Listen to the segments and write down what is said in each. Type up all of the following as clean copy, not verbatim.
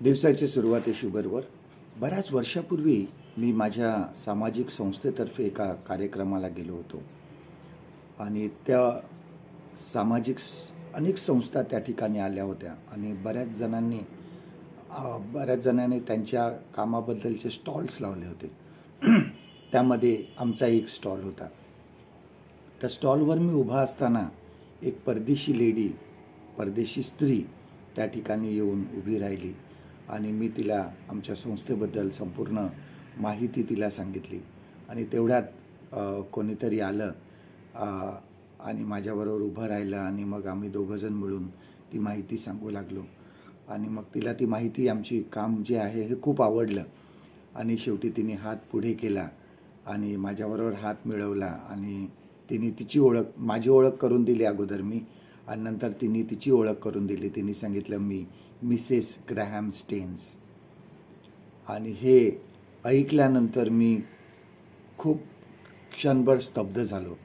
दिवसाची सुरुवात आहे शुगरवर. बऱ्याच वर्षापूर्वी मी माझ्या सामाजिक संस्थेतर्फे एका कार्यक्रमाला गेलो होतो आणि त्या अनेक संस्था त्या ठिकाणी आल्या होत्या आणि बऱ्याच जणांनी त्यांच्या कामाबद्दलचे स्टॉल्स लावले होते. त्यामध्ये आमचा एक स्टॉल होता. त्या स्टॉलवर मी उभा असताना एक परदेशी स्त्री त्या ठिकाणी येऊन उभी राहिली आणि मी तिला आमच्या संस्थेबद्दल संपूर्ण माहिती तिला सांगितली आणि तेवढ्यात कोणीतरी आलं आणि माझ्याबरोबर उभं राहिलं आणि मग आम्ही दोघंजण मिळून ती माहिती सांगू लागलो आणि मग तिला ती माहिती आमची काम जे आहे हे खूप आवडलं आणि शेवटी तिने हात पुढे केला आणि माझ्याबरोबर हात मिळवला आणि तिने माझी ओळख करून दिली अगोदर मी आणि नंतर तिने तिची ओळख करून दिली. तिने सांगितलं मी मिसेस ग्रॅहम स्टेन्स. आणि हे ऐकल्यानंतर मी खूप क्षणभर स्तब्ध झालो.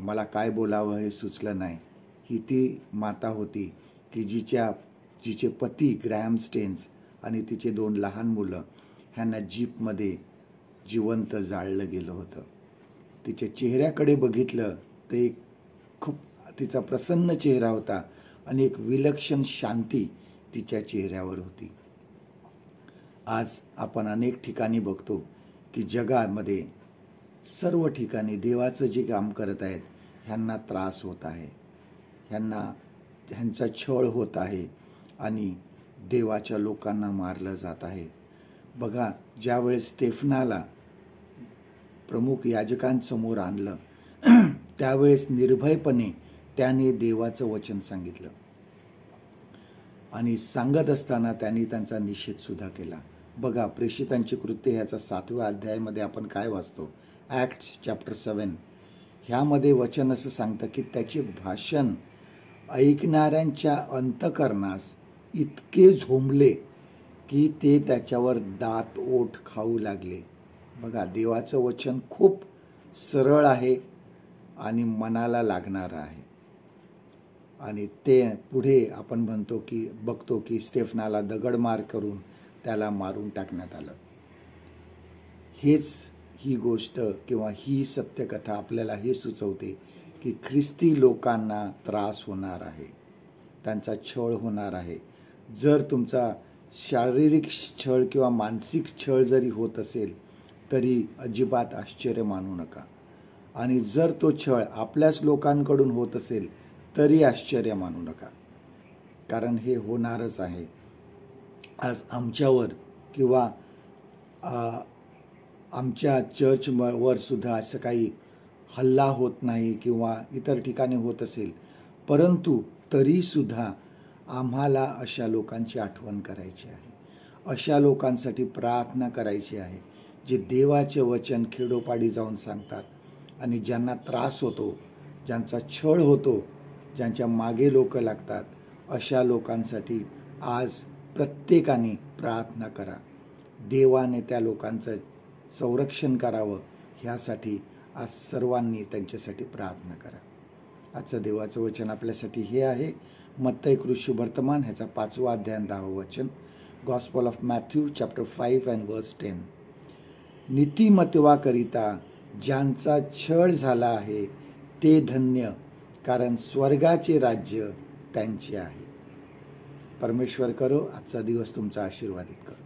मला काय बोलावं हे सुचलं नाही. ही ती माता होती की जिचे पती ग्रॅहम स्टेन्स आणि तिचे 2 लहान मुलं ह्यांना जीपमध्ये जिवंत जाळलं गेलं होतं. तिच्या चेहऱ्याकडे बघितलं तर खूप तिचा प्रसन्न चेहरा होता आणि एक विलक्षण शांती तिच्या चेहऱ्यावर होती. आज आपण अनेक ठिकाणी बघतो की जगामध्ये सर्व ठिकाणी देवाचं जे काम करत आहेत ह्यांना त्रास होत आहे, ह्यांचा छळ होत आहे आणि देवाच्या लोकांना मारलं जात आहे. बघा, ज्यावेळेस स्टेफनाला प्रमुख याजकांसमोर आणलं त्यावेळेस निर्भयपणे त्याने देवाचं वचन सांगितलं आणि सांगत असताना त्यांनी त्यांचा निषेध सुद्धा केला. बघा, प्रेषितांची कृत्ये ह्याचा 7व्या अध्यायामध्ये आपण काय वाचतो, ॲक्ट्स चॅप्टर 7. ह्यामध्ये वचन असं सांगतं की त्याचे भाषण ऐकणाऱ्यांच्या अंतःकरणास इतके झोंबले की ते त्याच्यावर दात ओठ खाऊ लागले. बघा, देवाचं वचन खूप सरळ आहे आणि मनाला लागणारं आहे. आणि ते पुढे आपण बघतो की स्टेफनाला दगडमार करून त्याला मारून टाकण्यात आलं. ही गोष्ट किंवा ही सत्यकथा आपल्याला हे सुचवते की ख्रिस्ती लोकांना त्रास होणार आहे, त्यांचा छळ होणार आहे. जर तुमचा शारीरिक छळ किंवा मानसिक छळ जरी होत असेल तरी अजिबात आश्चर्य मानू नका. आणि जर तो छळ आपल्याच लोकांकडून होत असेल तरी आश्चर्य मानू नका, कारण हे होणारच आहे. आज आमच्यावर किंवा आमच्या चर्चवर सुद्धा असं काही हल्ला होत नाही किंवा इतर ठिकाणी होत असेल, परंतु तरीसुद्धा आम्हाला अशा लोकांची आठवण करायची आहे, अशा लोकांसाठी प्रार्थना करायची आहे जे देवाचे वचन खेडोपाडी जाऊन सांगतात आणि ज्यांना त्रास होतो, ज्यांचा छळ होतो, ज्यांच्या मागे लोक लागतात, अशा लोकांसाठी आज प्रत्येकाने प्रार्थना करा. देवाने त्या लोकांचं संरक्षण करावं ह्यासाठी आज सर्वांनी त्यांच्यासाठी प्रार्थना करा. आजचं देवाचं वचन आपल्यासाठी हे आहे, मत्तई कृष्णवर्तमान ह्याचा 5वा अध्याय 10वं वचन, gospel of Matthew chapter 5 and verse 10. नीतिमत्वाकरिता ज्यांचा छळ झाला आहे ते धन्य, कारण स्वर्गाचे राज्य त्यांचे आहे. परमेश्वर करो आजचा दिवस तुमचा आशीर्वादित करो.